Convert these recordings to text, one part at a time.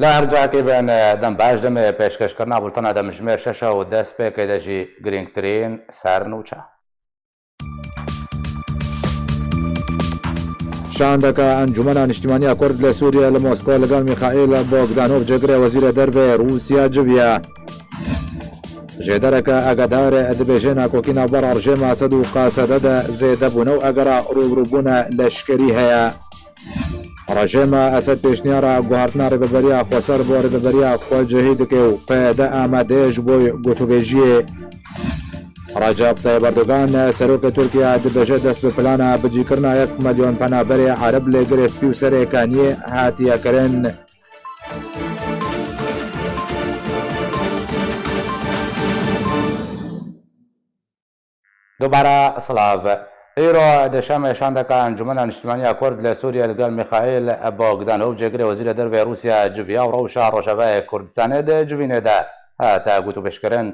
لا هەرجاکەی بێن دەم باش دەمێ پێشکەشکردنا بولتەنە دەمژمێر شەشە و دەست پێکەی دەژی گرنگترین سەرنوچە. شاندەکە ئەنجومەنە نیشتیمانیە کورد لە سووریا لە مۆسکۆ لەگەڵ میخائیل بۆگدانۆڤ جێگرێ وەزیرە دەربێ رووسیا جڤیە. ژێدەرەکە ئەگەدارێ دەبێژێ ناکۆکی ناوبەر ڕژێمە سەد و قاسەدەدە زێدەبوونە و ئەگەرا ڕووبوونە لەشکری هەیە. ڕژێمە ئەسەد پێشنیارە گوهارتنا ڕێبەبەریە خۆسەر بۆ ڕێبەبەریە خۆجههی دکێ و پێدە ئامادەیەش بۆی گوتوبێژیێ. ڕەجەب تایب ئەردۆغان سەرۆکە تورکیا دەبێژێت دەست بە پلانە بجیکردنا 1 ملیۆن پەنابەرێ عەرب لێ گرێسپی و سەرێکانیە هاتیەکردن. دووبارە سڵاو. ئێرۆ دەشەمە دەکە ئەنجومەنە نیشتیمانیە کورد لە سووریا لەگەڵ میخائیل بۆگدانۆڤ جێگرێ وەزیرە دەربێ رووسیا جڤیا و ڕەوشە ڕۆژەڤایە کوردستانê de civînê de hate gotûbêjkirin.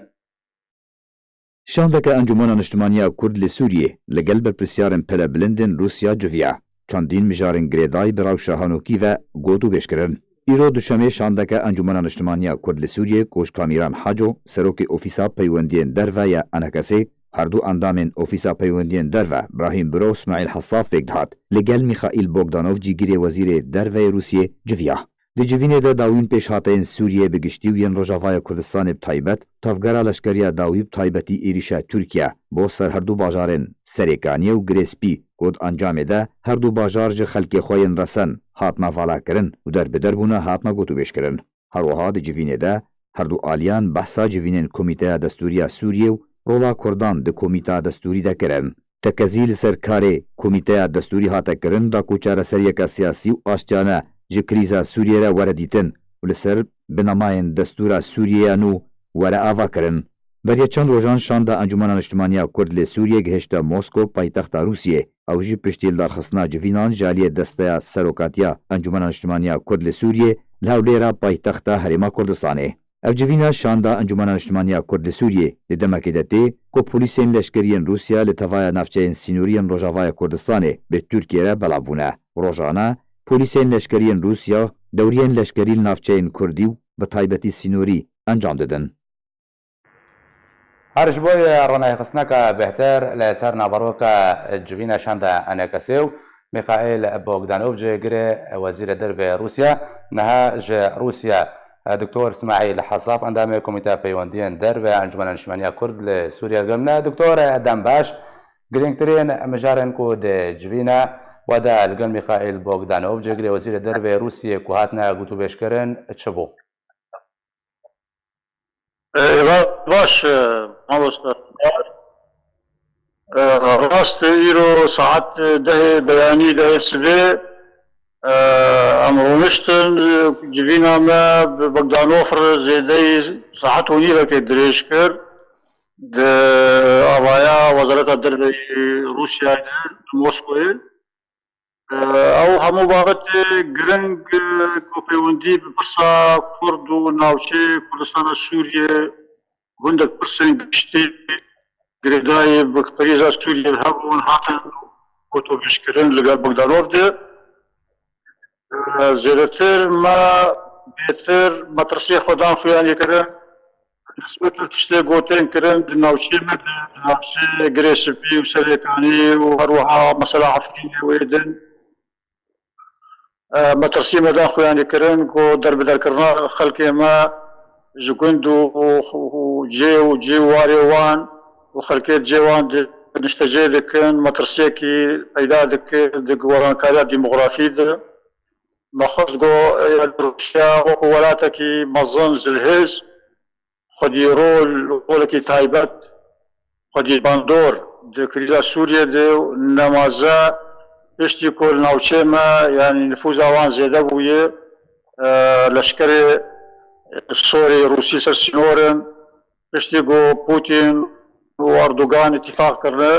شاندەکە ئەنجومەنە نیشتیمانیە کورد لە سووریێ لەگەڵ بەرپرسیارن پەلەبلندن رووسیا جڤیا چەندین مژارن گرێدای بە ڕەوشەهانۆکی و گۆتوبێژکردن. ئیرۆ دوشەمێ شاندەکە ئەنجومەنە نیشتیمانیە کورد لە سووریێ کۆشکامیران حەجۆ سەرۆکی ئۆفیسا پەیوەندیên derve ya NKSê هەردوو ئەندامên ئۆفیسا پەیوەندیên derve براهیم برۆ و اسماعیل حەساف پێک دەهات لەگەڵ میخائیل بۆگدانۆڤ جیگرێ وەزیرê derveyê Rûsyê civiya. Di civînê de dawîn pêşhateyên Sûriyê bi giştî û yên Rojavaya Kurdistanê bi taybet tevgera leşkeriya dawî bi taybetî êrişa Tirkiye bo ser herdû bajarên Serêkaniyê û Girêspî got encamê de herdû bajar ji xelkê xwe yên resen hatna valakirin û derbeder bûne hatna gotûbêjkirin. Herwiha di civînê de herdû aliyan behsa civînên Komîteya Destûriya Sûriyê û rola Kurdan di Komîteya Destûrî de kirin. Tekezî li ser karê Komîteya Destûrî hate kirin da ku çareseriyeka siyasî û aştiyane ji krîza Sûriyê re were dîtin û li ser binamayên destûra Sûriyê nû were ava kirin. Beriya çend rojan şanda Encûmena Niştimaniya Kurd lê Sûriyê gihişte Moskov paytexta Rûsyê ew jî piştî darxistina civînan ji aliyê desteya serokatiya Encûmena Niştimaniya Kurd lê Sûriyê li Hewlêra paytexta Herêma Kurdistanê. Ev civîna şanda Encûmena Niştimaniya Kurd lê Sûriyê li demekê de tê ku polîsên leşkeriyên Rûsya li tevaya navçeyên sînoriyên Rojavaya Kurdistanê bi Tirkiye re belav bûne. Rojana polîsên leşkeriyên Rûsya dewriyên leşkerî li navçeyên Kurdî û bi taybetî sînorî encam didin. Her ji bo ronayxistineka bêhter li ser nabarweka civîna şanda NKSê û Mikhail Bogdanov jêgirê wezîrê dervê Rûsya niha ji Rûsya Dr. İsmail Hesaf endamê Komîteya Peywendiyên Derve Encûmena Niştimaniya Kurd li Sûriya girmine. Dr. Dembaş girîngtirîn mijarên ku di civîna we de li gel Mikhail Bogdanov jêgirê wezîrê dervê Rûsyê ku hatine gotûbêjkirin çi bû? باش مامۆستا ڕاست îro saet dehê beyanî dehê sibê em rûniştin civîna me bi Bogdanov re zêdeyî saet û nîvekê dirêj kir di avaya Wezareta Derve Rûsyayê di Moskowê. Ew hemû babetê giring ku peywendî bi pirsa Kurd û navçe Kurdistana Sûriyê gundek pirsên giştî girêdayê bi krîza Sûriyê hebûn hatin gotûbêjkirin li gel Bogdanov de. Zêdetir me bêtir metirsiyê xwedan xuyanî kirin nisbetir tiştê gotên kirin di navçeyê me de di navçeyê Girêspî û Serêkanî û herwiha mesela Efrînê wê din metirsiyê me dan xuyanî kirin ku derbederkirina xelkê me ji gund û cê û cî warê wan û xelkê cê wan niştecê dikin metirsiyekî peyda dike di gorankariya dîmografî de. Mexwest got Rûsya wekû welatekî mezin zilhêz xwedî rolekî taybet xwedî bandor di krîza Sûriyê de nemaze piştî ku li navçeyê me yanî nüfuza wan zêde bûye leşkerê sorê Rûsî ser sînorin piştî ku Putin û Erdogan îtîfaq kirine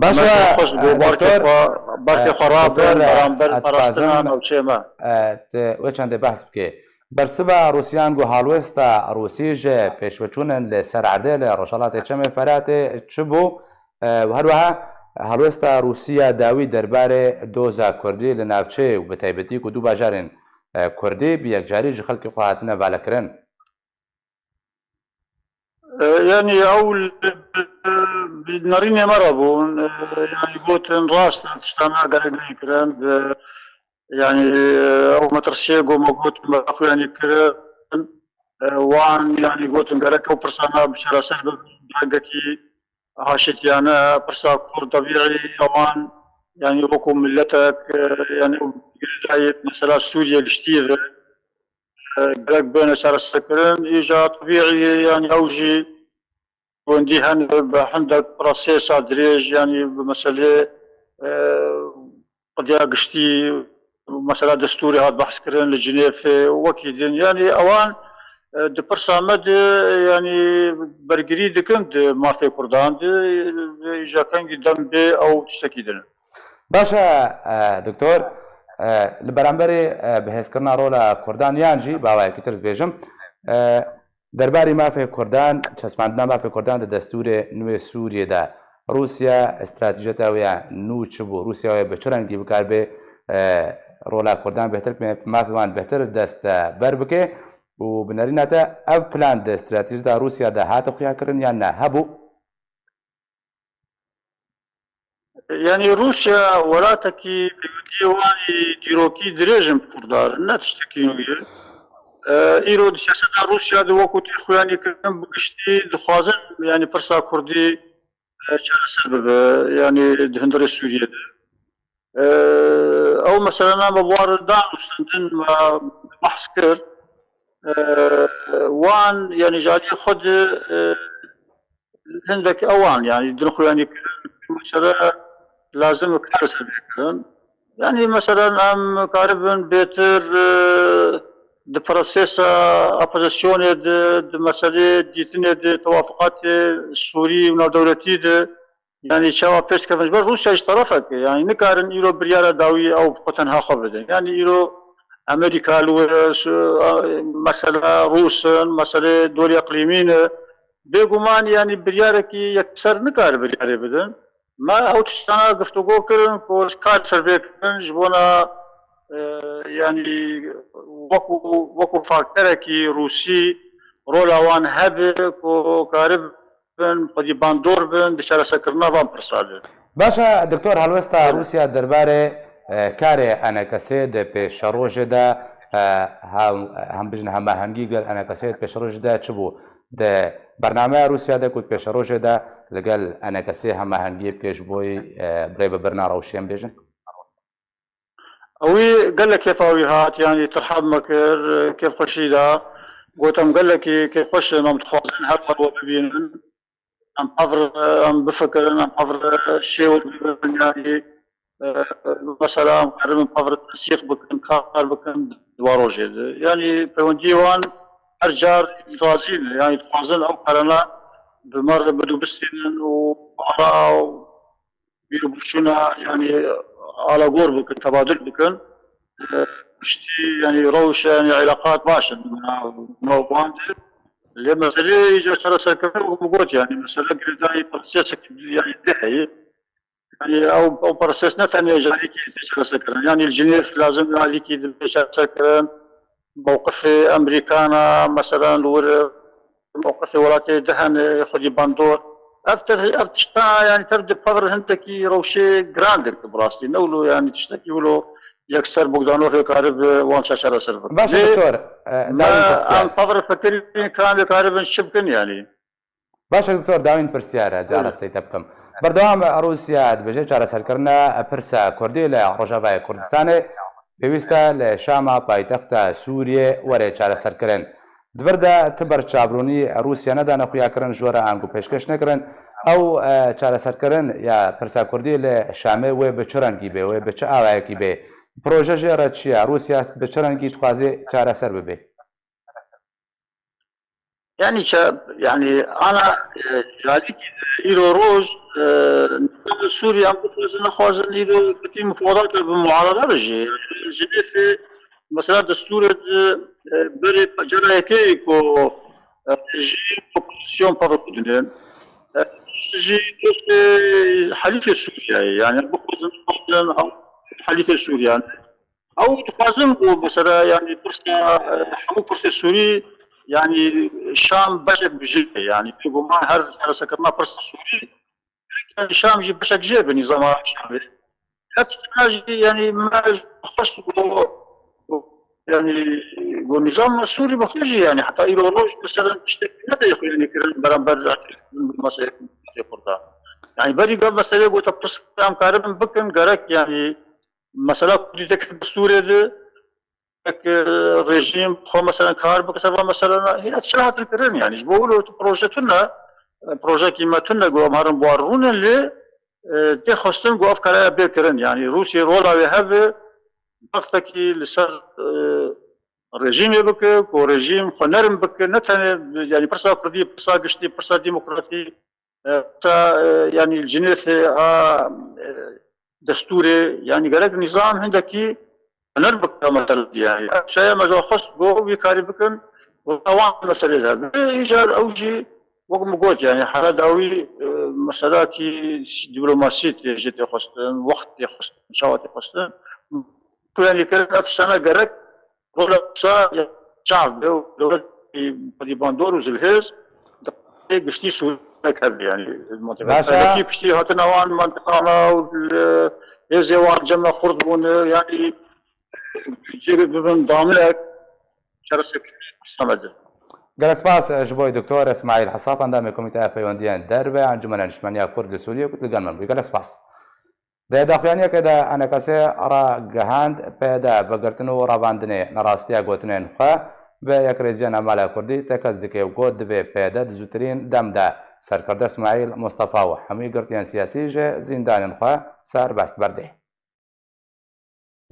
xwest got barkê xwe rabin beramber parastina navçeyê me. Wê çendê behs bike. Bersiva Rûsyan got halwesta Rûsî ji pêşveçûnin li ser erdê li Rojhilatê Çemê Feratê çi bû û herwiha halwesta Rûsya dawî derbarê doza Kurdî li navçeyê û bi taybetî ku du bajarên کوردی بەیەکجاری ji خەڵکی خۆ هاتنە بالەکردن. يعني أول نارين مربون يعني قوتن راس تشتنا قريب كران يعني أو مترشي قو موجود ما يعني كران وان يعني قوتن قريب أو برسانا بشرا سرب بلاقتي عاشت يعني برسا كور طبيعي أوان يعني وكم ملتك يعني مثلا سوريا الجديدة قلق بين شهر السكرين إيجا طبيعي يعني أوجي وندي عندك بروسيس دريج يعني بمسألة قد قشتي مسألة دستوري هاد بحث كرين لجنيف وكيدين يعني أوان دي برسامد يعني برقري دكند ما في كردان إيجا كان قدام بي أو تشتكيدن. باشا دكتور لبرانبەری بەهێزکردنا ڕۆلە کوردان یانجی باوایەکی ترس بێژم دەرباری مافی کوردان چەسپاندنا مافی کوردان لە دەستورێ نوێ سووریەدا رووسیا ئەستراتیژەتەوەیە نو چ بوو رووسیاوە بە چ ڕەنگی بکاربێ ڕۆلا کوردان بهتر مافیوان بهتر دەستە بەر بکێ و بنەرینەتە ئەو پلان دە ئەستراتیژەدا رووسیادا هاتە خویاکردن یان نە هەبوو. يعني روسيا ولاتكي ديواني ديروكي دريجم كردار لا تشتكي ويا ايرو سياسة روسيا دو وقت اخواني كان بقشتي دخوازن يعني برسا كردي شارع سبب يعني دهندر سوريا او مثلا مبوار دان وستندن بحث كر وان يعني جالي خد هندك اوان يعني دنخواني مثلا لازم كارثة بيكون يعني مثلا ام قاربا بيتر د بروسيسا opposition د مسألة ديتنه د توافقات سوري و دولتي يعني شوا بيش كيف نجبر روسيا ايش طرفك يعني نكارن ايرو بريارة داوية او قطنها خبرده يعني ايرو امريكا مسألة روس مسألة دولة اقليمين بيقومان يعني بريارة كي يكسر نكار بريارة بدن ما هو تشتنا گفتگو کردن که کار سربیه کردن جبونا يعني وكو فاكتورة كي روسي رولا وان هبه كو كارب بن قدي باندور بن دشارة سكرنا وان برسالة. باشا دكتور هلوستا روسيا درباره كاري انا كسيد بشروج دا هم بجن هم هنگي قال انا كسيد بشروج دا چبو ده برنامه روسيا دا كنت بشروج دا لقال انا كسي هم هنگي بكش بوي بريبه برنا روشين بيجن. اوي قال لك كيف اوي هات يعني ترحب مكر كيف خشيدا قلتم قال لك كيف خش نوم تخوزن هر مرة ببين ام حفر ام بفكر ام حفر شيء يعني مثلا قرب حفر التنسيق بكن كار بكن دواروجي يعني كون ديوان ارجار يتواصل يعني تخوزن او قرنا بمرة بدو بسين وعراء بيربشونا يعني على قور بكن تبادل بكن اشتي يعني روش يعني علاقات باشا مع بواند اللي مثلا يجي ترى سكر وقوت يعني مثلا قرداي برسيس يعني دحي يعني او برسيس نتاني جاري كي تشرى سكران يعني الجنيف لازم عليك تشرى سكران موقف امريكانا مثلا موقف ولاتي دهن ياخذ باندور افتشتا يعني تبدا بفضل هنتكي روشي جراندك براسي نولو يعني تشتكي ولو يكسر بوغدانو في قارب وان شاشة سيرفر باشا دكتور ما فضل فكري كان قارب شبكن يعني باشا دكتور داوين برسيارة جارة ستيتبكم بردوام روسيا دبجي جارة سركرنا برسا كردي لروجافاي كردستاني بيوستا لشاما بايتختا سوريا وري جارة سركرن دوردا تبر چاورونی روسیا ندا نخویا کرن جورا انگو پیشکش نکرن او چاره سرکرن یا پرسا کردی ل شامه و به چرنگی به و به چه اوایکی به پروژه جرا چیا روسیا به چرنگی تخوازه چاره سر به يعني انا جالك ايرو روج سوريا بتوزن خوازن ايرو كتي مفاوضات بالمعارضه رجي في مثلا دستور بري جرايكي كو جي اوبوزيسيون بافودين جي حليف سوريا يعني بخوزن حليف سوريا او تخوازم مثلا يعني فرصه حمو فرصه سوري يعني الشام بشك بجي يعني بيقول ما هر سكرنا فرصه سوري يعني الشام جي بشك جي بنظام الشامي ناجي يعني ما خص يعني والنظام السوري بخرجي يعني حتى ايديولوج مثلا تشتكي متى يا اخي يعني كلام برامبر مسائل يعني بري قبل مسألة قلت بس كلام كارم بكن قرك يعني مسألة كنت دستوري ده رژیم خو مثلا کار بکسب مثلا هنا تشرحت الكرن يعني بقولوا بروجه كيمتنا جو مارن بوارون اللي تخصن جو افكار بكرن يعني روسيا رولا وهذا وقتك لسر رژیم بك كو رژیم خنرم بك نتن يعني برسا كردي برسا قشتي برسا ديمقراطي يعني الجنيث دستوري يعني قالك نظام عندك نربك مثلا يعني شيء ما جو خص جو بيكاري بكن وطوان مسألة هذا إيجاد أوجي وقم قوت يعني حالة داوي مسألة كي دبلوماسية جت خصن وقت خصن شوات خصن يعني كان أفسنا قرك ولا بسا شعب دولة بديباندور وزلهز قشتي سوي يعني المنطقة كيف قشتي هاتنا وان منطقة وزوان جمع خردون يعني ببن ضامنك شرسك الصمد قالت سپاس جبوی دکتۆر ئەسماعیل حەساف ئەندامی کۆمیتە پەیوەندیان دەربە ئەنجومەنە نیشتیمانیە کورد لە سووریە گوت لەگەڵمان بووی گەلک سپاس داخوایانیەکەدا ئەنەکەسێ ڕاگەهاند پێدا بەگرتن و ڕاواندنێ نەڕاستیە گوتنێن خوا بە یەکرێزیە ئەمالە کوردی تەکەس دکێ و گۆت دەبێ پێدە زووترین دەمدا سەرکردە ئەسماعیل مستەفا و هەمووی گرتیان سیاسی ژێ زیندانên xwe سەربەست بەردێ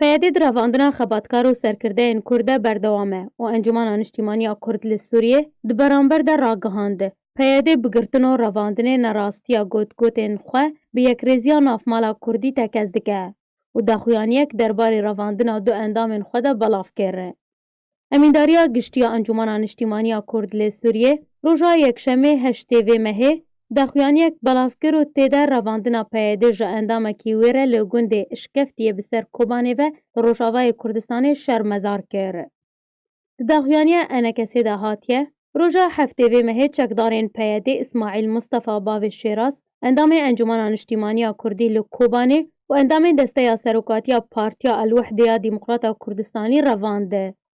پەیادێ دراڤاندنا xebatkar û serkirdeyên Kurd de berdewam e û Encûmena Niştimaniya Kurd li Sûriyê di beramber de ragihand. Peyadê bigirtin û ravandinê nerastiya gotgotên xwe bi yekrêziya navmala Kurdî tekez dike û daxuyaniyek derbarê ravandina du endamên xwe de belav kir. Emîndariya giştiya Encûmena Niştimaniya Kurd li Sûriyê roja yekşemê heştê vê mehê daxuyaniyek belavkir û têde ravandina peyadê ji endamekî wê re li gundê İşkeftiye bi ser Kobanê ve li Rojavayê Kurdistanê şermezar kir. Di daxuyaniya Enekesê de hatiye, roja heftê vê mehê çekdarên peyadê İsmaîl Mustafa Bavê Şêraz, endamê Encûmena Niştimaniya Kurdî li Kobanê û endamê desteya serokatiya Partiya Elwehdeya Dîmokrata Kurdistanî revand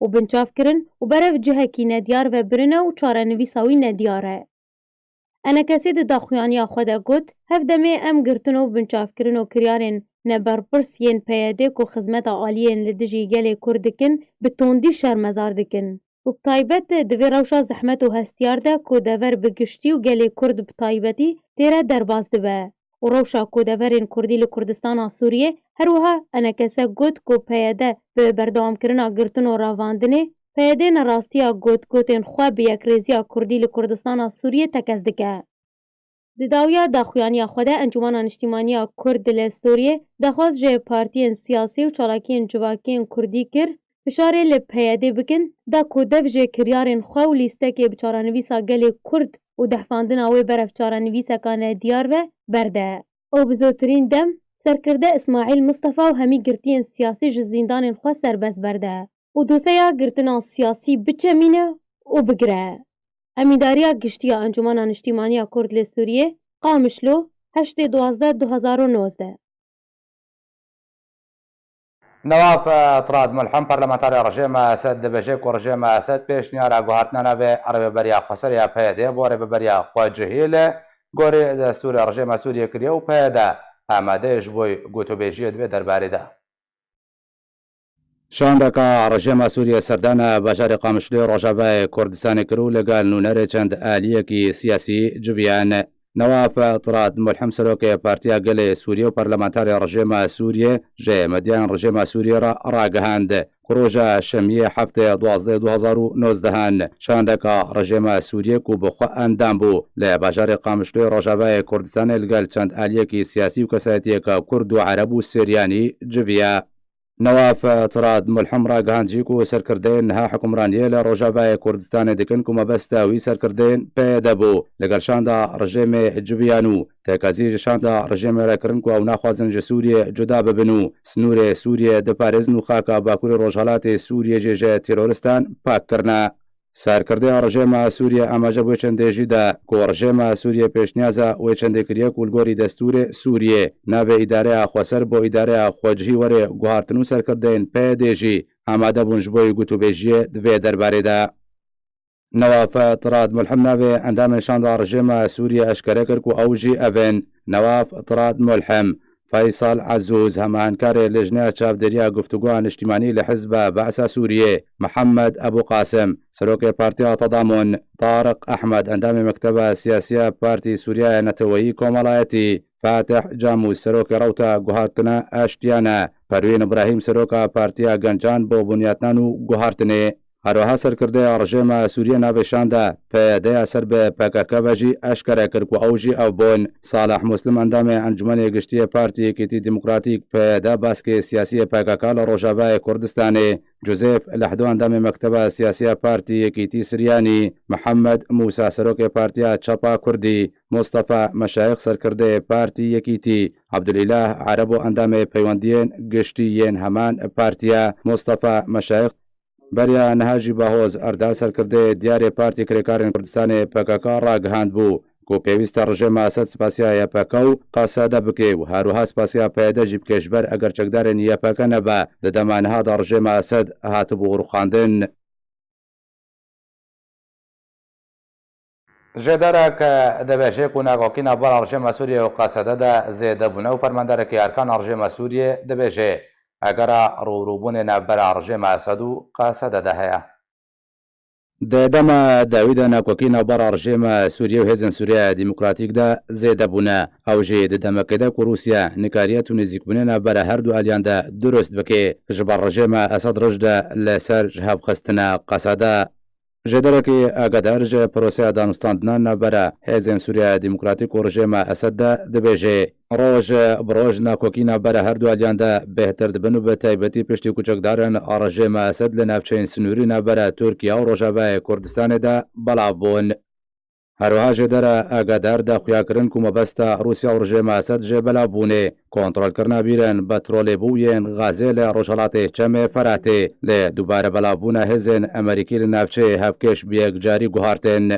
û binçav kirin û berev cihekî nediyar ve birine û çarenivîsa wî nediyar e. Enekesê di daxuyaniya xwe de got, hev demê em girtin û binçavkirin û kiryarên neberpirs yên peyadê ku xizmeta aliyên li dijî gelê Kurd dikin, bi tondî şermezar dikin. û bi taybet di vê rewşa zehmet û hestiyar de ku dever bi giştî û gelê Kurd bi taybetî tê re derbas dibe. û rewşa ku deverên Kurdî li Kurdistana Sûriyê her wiha Enekese got ku peyade bi berdewamkirina girtin û ravandinê peyadê nerastiya gotgotên xwe bi yekrêziya Kurdî li Kurdistana Sûriyê tekez dike. Di dawiya daxuyaniya xwe de Encûmena Niştimaniya Kurd li Sûriyê dexwaz ji partiyên siyasî û çalakiyên civakiyên Kurdî kir fişarê li peyadê bikin da ku dev ji kiryarên xwe û lîstekê bi çarenivîsa gelê Kurd û dehfandina wê berev çarenivîseka nediyar ve berde. û bi zûtirîn dem serkirde İsmaîl Mustafa û hemî girtiyên siyasî ji zîndanên xwe serbest berde û doseya girtina siyasî biçemîne û bigire. Emîndariya giştiya Encûmena Niştimaniya Kurd li Sûriyê Qamişlo 8/12/2019 نواف طراد ملحم پەرلەمانتارya Rejêma Esed dibêje ku Rejêma Esed pêşniyara guhartina navê rêveberiya Xweseriya peyadê bo rêveberiya xwecihî li gorî destûrê Rejêma Sûriyê kiriye û peyada amade ji bo gotûbêjiyê divê derbarê de. Şandeka Rejêma Sûriyê serdana bajarê Qamişloyê Rojavayê Kurdistanê kir û lêgal nûnerê çend aliyekî siyasî civiyan. نواف طراد ملحم سەرۆکەیە پارتیا gelê Sûriye û پەرلەمانتارya Rejêma Sûriyê ji medyan Rejêma Sûriyê re ragihand ku roja şemiyê heftê 12/2019 şandeka Rejêma Sûriyê ku bi xwe endam bû li bajarê Qamişloyê Rojavayê Kurdistanê li gel çend aliyekî siyasî û kesayetiyeka Kurd û Ereb û Sêryanî civiye. نواف اعتراض ملحم را گهانجی کو سرکردین ها حکمرانی ل روجاوای کردستان دکن کو مبستا وی سرکردین پیدا بو لگل شاندا رژیم جویانو تکازی شاندا رژیم را کرن کو او ناخوازن ج سوریه جدا ببنو سنور سوریه د پاريزن خاکا باکور روجالات سوریه جه تروریستان پاک کرنا سرکرده رژیم سوریه اماجه بو چندجی دا کو رژیم سوریه پیشنیازا و چندکریه کولگوری دستور سوریه ناو اداره خوسر بو اداره خوجهی وره گوهارتنو سرکردین پیدیجی اماده بونجبوی گوتو بیجیه دوی درباره دا نواف اطراد ملحم ناو اندام شاند رژیم سوریه اشکره کرد کو اوجی اوین نواف اطراد ملحم فيصل عزوز همانكار لجنة چاودريا گفتگوان اجتماعي لحزب بعث سوريا محمد أبو قاسم سروك بارتي تضامن طارق أحمد أندام مكتبة سياسية بارتي سوريا نتوي كومالايتي فاتح جاموس سروك روتا گوهارتنا اشتيانا پروين إبراهيم سروك بارتي گنجان بو بنياتنانو گوهارتني هروها سرکرده رژیم سوریه ناوشانده پیاده اثر به پکک وجی اشکره کرد و اوجی او بون صالح مسلم اندام انجمن گشتی پارتی کیتی دموکراتیک پیاده باسک سیاسی پکک روجاوای کردستان جوزيف لحدو اندام مکتب سیاسی پارتی کیتی سریانی محمد موسی سروک پارتی چپا کردی مصطفى مشایخ سرکرده پارتی کیتی عبدالاله عربو اندام پیوندین گشتیین همان پارتیا مصطفى مشایخ بریا نهاجی باهوز اردال سرکرده دیار پارتی کرکارن کردستان پککا را گهاند بو کو پیوست رژیم اسد سپاسیا یا پکاو قاصده بکی و هروها سپاسیا پیدا جیب کشبر اگر چکدار نیا پکا نبا د دمانها د رژیم اسد هات بو غرخاندن جدارك دباجي كنا غوكينا بار رژیم سوریه و قاصده د زیده بونه و فرماندار کی ارکان رژیم سوریه دباجي اگر روبون نبر رژیم اسد و قاصده ده هيا د دما داوود ناکوکی نبر رژیم سوریه و هزن سوریه دموکراتیک ده زیده بونه او جه د دمکده کو روسیا نکاریت و نزیک بونه نبر هر دو الیان ده درست بکی جبر رژیم اسد رجده لسر جهاب خستنا قاصده جدرکی اگدارج پروسه دانستاندنا نبره هزن سوریه دموکراتیک و رژیم اسد ده دبیجه روز بروز ناکوکی نبره هر دو الیان ده بهتر دبنو به تایبتی پشتی کوچکدارن رژیم اسد لنفچین سنوری نبره ترکیه و روجاوای کردستان ده بلابون هروها جدره اگدار ده خویاکرن کوم بستا روسیا و رژیم اسد جه بلابونه کنترل کرنا بیرن بترول بوین غازل روشالات چم فراته ل دوباره بلابونه هزن امریکی لنفچه هفکش بیگ جاری گوهارتن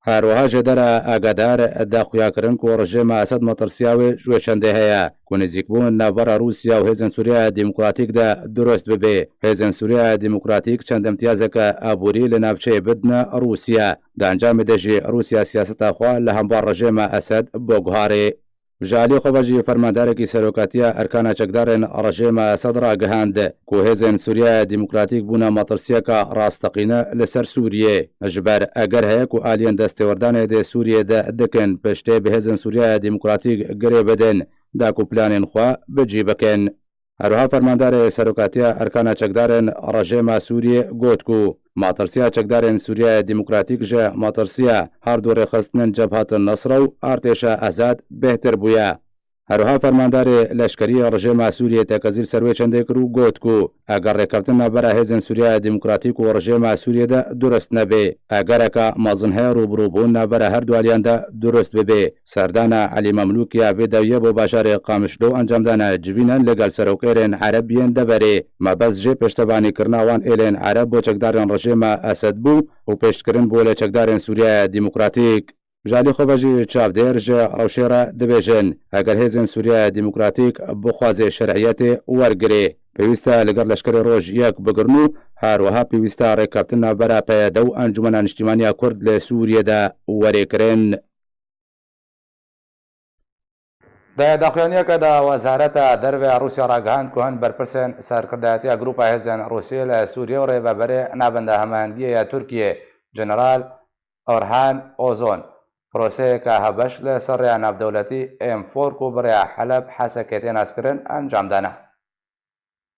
هروها جدره اگدار ده خویاکرن کو رژیم اسد مترسیاوی جوشنده هيا کو نزیکبون نبر روسیا و هزن سوریه دموکراتیک ده درست ببه هزن سوریه دموکراتیک چند امتیازک ابوری لنفچه بدن روسیا د انجام دجی روسیا سیاست خو له همبار رژیم اسد بوغهاری جالی خوبجی فرماندار کی سروکاتیا ارکان چکدارن رژیم اسد را گهاند کو هزن سوریه دموکراتیک بونه مترسیه کا راستقینه لسر سوریه اجبر اگر هه کو الین دستوردان د سوریه د دکن پشته به هزن سوریه دموکراتیک گری بدن دا کو پلانین خو بجیبکن هروها فرماندار سروکاتیا ارکان چکدارن رژیم سوریه گوتکو ماترسیا چکدارن سوریه دموکراتیک جه ماترسیا هر دور خستنن جبهات النصر و ارتش آزاد بهتر بویا هروها فرماندار لشکری رژیم سوریه تکزیل سروی چنده کرو گوتکو اگر رکبتن بره هزن سوریه دموکراتیک و رژیم سوریه ده درست نبه اگر که مازنه روبروبون نبره هر دوالیان ده درست ببه سردان علی مملوک یا ویدویه بو باشار قامشلو انجام دانه جوینن لگل سروکیرن عربین دبره مبز جه پشتوانی کرناوان ایلن عرب بو چکدارن رژیم اسد بو و پشت کرن بو لچکدارن سوریه دموکراتیک جالی خوبجی چاودر جه روشیره دبیجن اگر هزن سوریه دموکراتیک بخواز شرعیت ورگره پیوسته لگر لشکر روش یک بگرنو هروها پیوسته رکبتن برا پیدو انجمن اجتماعی کرد لسوریه ده وریکرن د داخلانیه که د وزارت درو روسیا را گهاند کوهن برپرسن سرکردایتی گروپ هزن روسیه لسوریه و ریبابره نابنده هماهنگی ترکیه جنرال اورهان اوزون پروسه که هبش لسر ناف دولتی ام4 کو برای حلب حسکتین اسکرین انجام دانه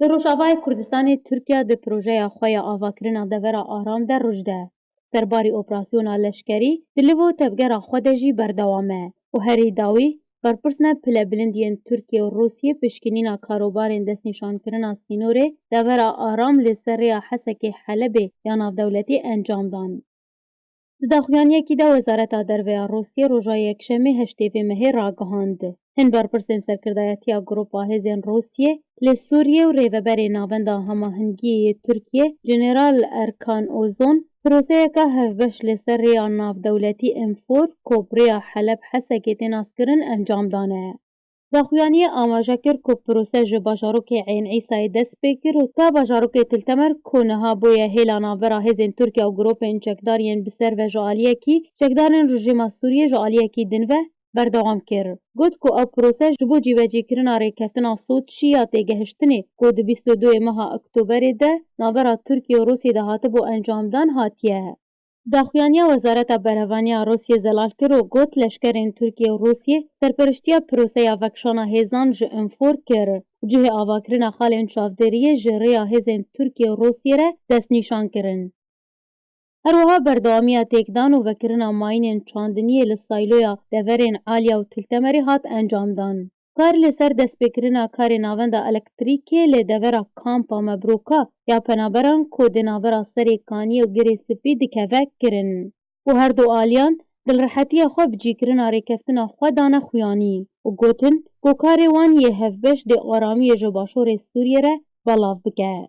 د روجاوای کردستان ترکیه د پروژه خویا آواکرین دور آرام در رجده سرباری اپراسیون لشکری دلیو تفگر خودجی بردوامه و هری داوی برپرسنا پلبلندین ترکیه و روسیه پشکنینا کاروبارین دست نشانکرنا سینوره دورا آرام لسریا حسک حلبه یا نافدولتی انجام دان. داخویانیکی دا وزارت درویا روسیه روژا یکشنبه هشتیوی مهی راگهاند. هن برپرسین سرکردایتیا گروپا هزین روسیه لی سوریه و ریوبری ناوندا هماهنگی ترکیه جنرال ارکان اوزون پروسه که هفبش لسریا نافدولتی انفور کوبریا حلب حسکی تناسکرن انجام دانه. داخویانی آماجه کر که پروسه جو باجاروک عین عیسای دست بکر و تا باجاروک تلتمر کنها بویا هیلا ناورا هزین ترکیه و گروپین چکدارین بسر و جعالیه کی چکدارین رژیم سوریه جعالیه کی دنوه بردوام کر. گوت که اب پروسه جبو جیوجی کرن آره کفتنا صوت شیعه تگهشتنی که دو 22 ماه اکتوبر ده ناورا ترکیه و روسیه ده هاتبو انجام دان هاتیه. داخویانیا وزارت برهوانیا روسیه زلال کرد و گوت لشکرین ترکیه و روسیه سرپرشتیا پروسه وکشانا هزان ج انفور کرد. جه آواکرنا خالین چافدریه جریا هزین ترکیه و روسیه را دست نشان کرن. هروها بردوامی تکدان و وکرنا ماینین چاندنی لسایلویا دورین عالیا و تلتمری هات انجام دان. کار لسر دست بکرنا کار ناوندا الکتریکی لدورا کامپا مبروکا یا پنابران کود ناورا سری کانی و گری سپی دکوک کرن. و هر دو آلیان دل راحتی خو بجی کرنا ریکفتنا خو دانا خویانی و گوتن گو کار وان یه هفبش دی آرامی جباشور سوریه را بلاف بکه.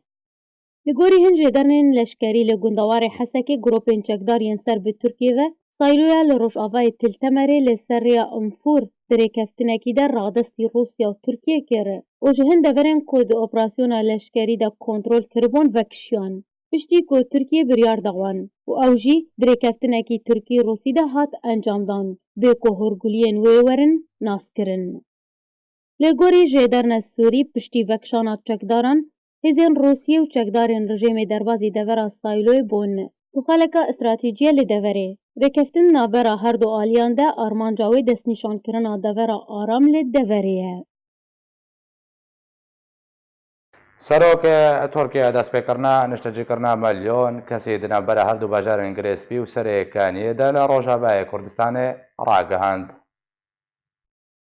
لگوری هنج درنین لشکری لگندوار حسکی گروپین چکدارین سر به ترکیه و سایلویا لروش آوای تلتمره لسریا انفور درکفتنکی در رادستی روسیا و ترکیه کره و جهن دورن کود اپراسیونا لشکری دا کنترول کربون وکشیان. پشتی که ترکیه بریار داوان و اوجی درکفتنکی ترکیه روسی ده هات انجام دان به که هرگولین ویورن ناس کرن. لگوری جیدرن سوری پشتی وکشانا چکداران هزین روسیه و چکدارین رژیم دربازی دورا سایلوی بون. و خلقا استراتیجیه لدوره. رکفتن نابرا هر دو آلیان ده آرمانجاوی دست نشان کرنا دورا آرام لدوره. سروک ترکیه دست بکرنا نشتجی کرنا ملیون کسی دنا برا هر دو باجار انگریسپی و سر کانیه ده لروجاوای کردستان راگهاند.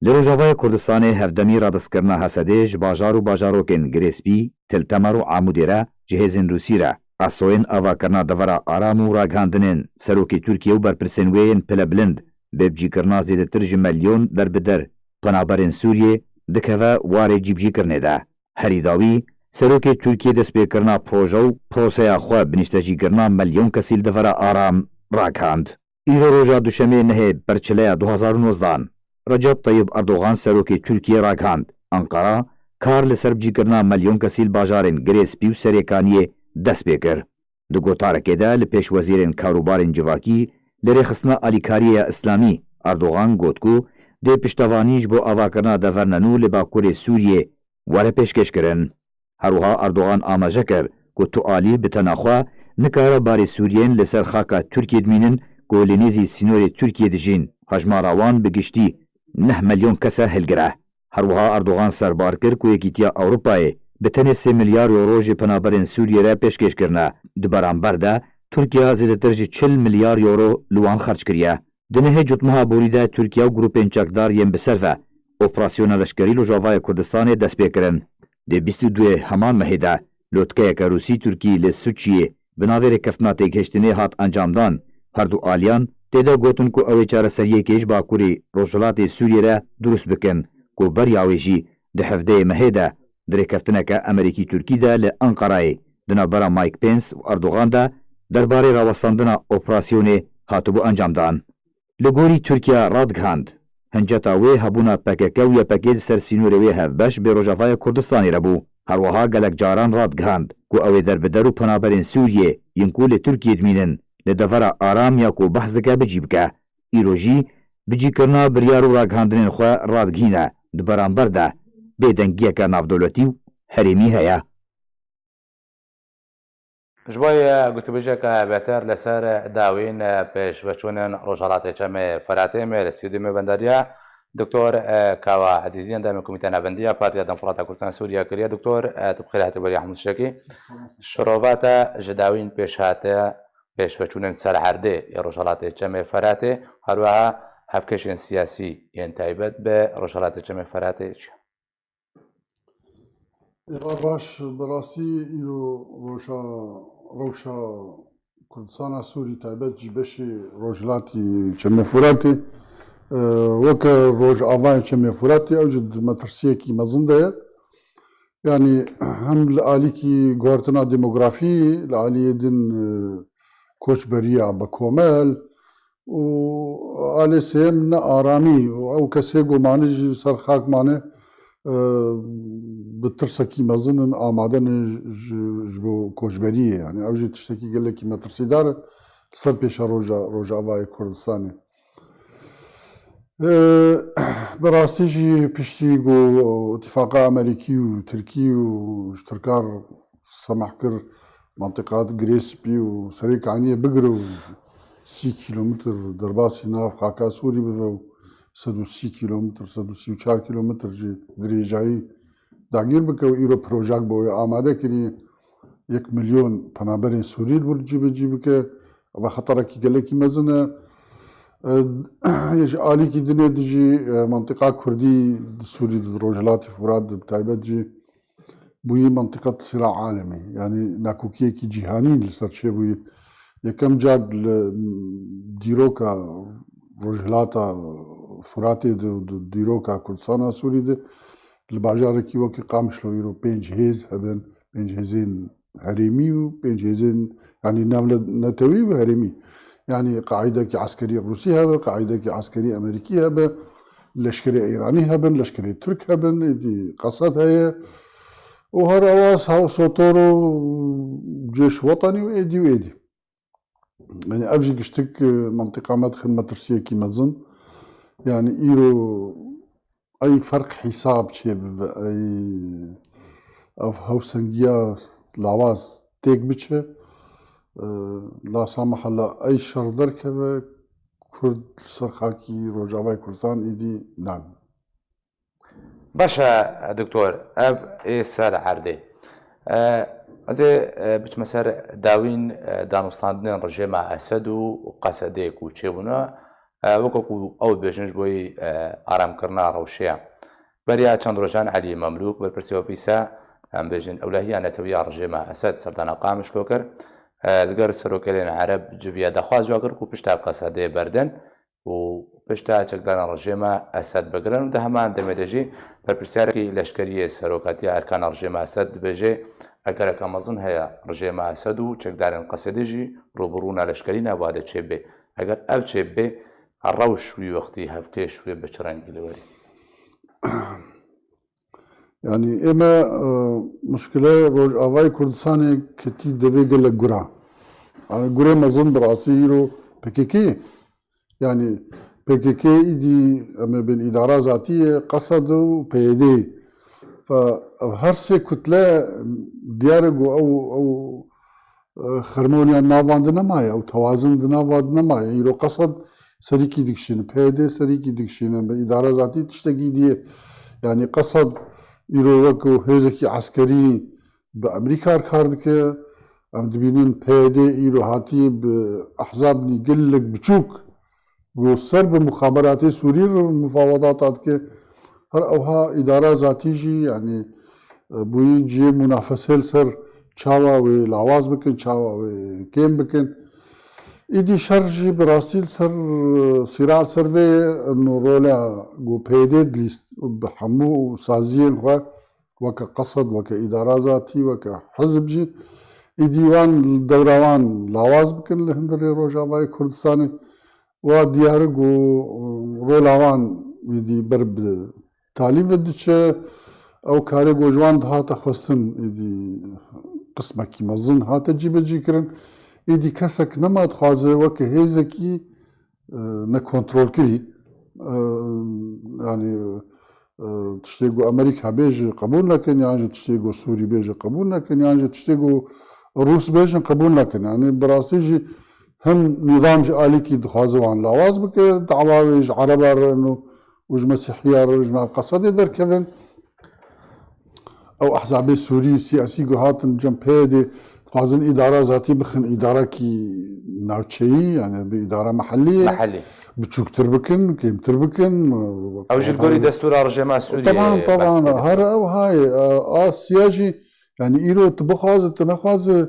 لروجاوای کردستان هفدمی را دست کرنا حسده جباجار و باجاروکن گریسپی تلتمر و عمودیره جهزین روسی را اسوین آوا کرنا دورا آرام و راگهاندنین سروکی ترکیه و برپرسنوین پلبلند ببجی کرنا زیده ترج ملیون در بدر پنابرین سوریه دکوه واره جیبجی کرنه ده. هریداوی سروکی ترکیه دست بکرنا پروژه و پروسه خواه بنیشتجی کرنا ملیون کسیل دورا آرام راگهاند. ایرو روژا دوشمه نه برچله 2019 رجب طیب اردوغان سروکی ترکیه راگهاند. انقره کار لسر بجی کرنا ملیون کسیل باجارین گریسپی و سریکانیه دست بکر. دو گوتارکه ده لپیش وزیرین کاروبارین جواکی لرخصنا الیکاری اسلامی اردوغان گوتکو ده پشتوانیج بو آواکرنا دورننو لباکور سوریه وره پیشکش کرن. هروها اردوغان آماجه کر که تو آلی بتناخوا نکاره باری سوریین لسر خاکا ترکیه دمینن که لنیزی سینور ترکیه دجین هجماراوان بگشتی 9 ملیون کسا هلگره. هروها اردوغان سربار کر که یکیتیا اوروپای بتنه 3 میلیارد یورو جی پنابرین سوریه را پیشکش کرنه. دبرانبر ده ترکیه زیده ترج 40 میلیارد یورو لوان خرج کریه. دنه جتمها بوریده ترکیه و گروپین چکدار یم بسر و اپراسیون لشکری لجاوای کردستان دست بکرن. ده 22 همان مهده لوتکه که روسی ترکی لسوچیه بناویر کفتناتی گشتنه هات انجام دان. هر دو آلیان تیده گوتن که اوی چاره سریه کش باکوری روشلات سوریه را درست بکن که بری آویجی ده هفته مهده در کفتنک امریکی ترکی ده لانقرای دنا برا مایک پینس و اردوغان ده درباره راوستاندنا اپراسیون هاتبو انجام دان. لگوری ترکیه رادگهاند. هنجتا وی هبونا پککه و یا پکید سر سینوری وی هفبش به روجاوای کردستانی ربو. هروها گلک جاران رادگهاند که اوی در بدر و پنابرین سوریه ینکول ترکیه دمینن لدورا آرام یا که بحث دکه بجیب که. ایروژی بجی کرنا بریارو راگهاندنین خواه رادگینه دبرانبر ده بدنگیه که نافدولتی و حریمی هیا. جبای گوتبیجه که بهتر لسر داوین پیش بچونن روجالات چم فراتیم الاستودیو بندریا دکتور کاوا عزیزیان دائم کمیته نبندیه پارتیا دموکرات کردستان سوریا کریه دکتور تبخیر اعتباری حمود شکی شروعات جداوین پیش بچونن سر عرده روجالات چم فراته هروها هەفکەشێن سیاسی یان تایبەت بە ڕۆژهەڵاتە جەمە فەراتەیەکی باش بەڕاستی ئیرۆ ڕەوشە کوردستانە سووری تایبەت جی بەشی ڕۆژهەڵاتی چەمێفوراتی وەکە ڕۆژئاوای چەمێفوراتی ئەوژ مەترسیەکی مەزندەیە یعنی هەم لە ئالیکی گواردنا دمۆگرافی لە عالیدن کۆچبەریە بە کۆمەل و ئالێ سێم نە ئارامی و ئەو کەسێ گۆمانێژی سەر خاکمانێ بترسێکی مەزنن ئامادەن بۆ کۆچبەریە ینی ئەوژی تشتێکی گەلێکی مەترسیدارە سەر پێشە ڕۆژئاوای کوردستانی بەڕاستیژی پشتی گۆ ئیتیفاقا ئەمریکی و ترکی و ترکار سەماح کرد منطقات گرێسپی و سەرێکانیە بگرە و 30 کیلومتر دەرباسی ناو خاکا سووری ببە و 130 کیلومتر 134 کیلومتر درێژایی داگیر بکە و ئیرۆ پرۆژاک بۆی ئامادە کردی 1 ملیۆن پەنابەرێن سووری وەرجی بەجی بکە بە خەتەرێکی گەلێکی مەزنە ئالیکی دنێ دژی منطقا کوردی سووری ڕۆژهەڵاتی فورات تایبەت جی بووی منطقەت سیرا عالمی ینی ناکۆکیەکی جیهانی لەسەر چێ بووی یەکەم جار لە دیرۆکە ڕۆژهەڵاتە فوراتێ دیرۆکە کوردستانە سووری د لە باژارێکی وەکی قامشلۆ ئیرۆ 5 هێز هەبن 5 هێزین هەرێمی و 5 هێزین ینی ناو نەتەوی و هەرێمی يعني قاعدة عسكرية روسية هبه قاعدة عسكرية أمريكية هبه لشكرية إيراني هبن لشكرية ترك هبن دي قصات هي وهرواس هاو سوتورو جيش وطني وإيدي وإيدي يعني أبجي قشتك منطقة مدخل مترسية كيما ظن يعني إيرو أي فرق حساب شيء أي أو هاو سنجيا لاواز تيك بتشه لا سامح الله أي شر دركبة كرد سرخاكي روجاواي كردستان إيدي نعم باشا دكتور أف إيه سال عردي أزي بتمسر داوين دانوستاندن رجيم أسد وقصديك وشيبنا وكوكو أو بيجنج بوي آرام كرنا روشيا بريا چند روجان علي مملوك بالبرسيو فيسا أم بيجن أولهي أنا تويا رجيم أسد سردانا قامش لوكر لەگەر سەرۆکەلێن عەرەب جویا دەخواز جوگرک و پشتا قەسەدەیە بەردن و پشتا چەکدانە ڕژێمە ئەسەد بگرن و هەمان دەمێدەژی بەرپرسیارێکی لەشکریە سەرۆکاتی ئەرکانە ڕژێمە ئەسەد دبێژێ ئەگەرەکە مەزن هەیە ڕژێمە ئەسەد و چەکدارن قەسەدێژی ڕوبڕوونە لەشکری ناوادە چێ بێ ئەگەر ئەو چێ بێ ئەڕەو شووی وەختی هەفتێ شوێ بە چ ڕەنگی لەوەری يعني إما مشكلة روجاواي كردستاني كتي دفيق لقرا يعني قرا مظن براسيرو PKK يعني PKK إدي أما بالإدارة ذاتية قصدوا PYD فهرسي كتلة ديارجو أو خرمونيا نافاندنا ماي أو توازن نافاندنا ماي يرو قصد سريكي دكشين PYD سريكي دكشين بالإدارة ذاتية تشتكي دي يعني قصد إيرو وكو هزكي عسكري بأمريكا كاردك أم دبينين بيدي إيرو هاتي بأحزاب نيقلك بشوك وصر بمخابراتي سورير المفاوضات هاتك هر أوها إدارة ذاتيجي يعني بويجي منافسة سر شاوا والعواز بكن شاوا وكيم بكن إيدي شرجي براستيل سر صراع سرفي إنه رولا جو بيدد ليست بحمو سازين وكقصد وكإدارة ذاتي وكحزب جي إديوان الدوروان لاواز بكن لهندري روجاواي كردستاني وديار جو رولاوان يدي برب تاليف دتشا أو كاري جو جوان هاتا خستن يدي قسمة كي مظن هاتا جيب جيكرن إيدي كسك نما تخوازه وكه هيزكي نكونترول كري يعني تشتيقو أمريكا بيجي قبول لكن يعني تشتيقو سوري بيجي قبول لكن يعني تشتيقو روس بيجي قبول لكن يعني براسيجي هم نظام آليكي دخوازه عن لاواز بك دعواويج عربا إنه وج مسيحية وج مع قصد يدر كذا أو أحزاب سوري سياسي هاتن جنب هيدي خوازن إدارة ذاتي بخن إدارة كي ناوتشي يعني بإدارة محلية بتشوكتر بكن كيمتر بكن او جي الجوري دستور رجيما سوريا طبعا هر او هاي السياجي يعني ايرو تبخواز تنخواز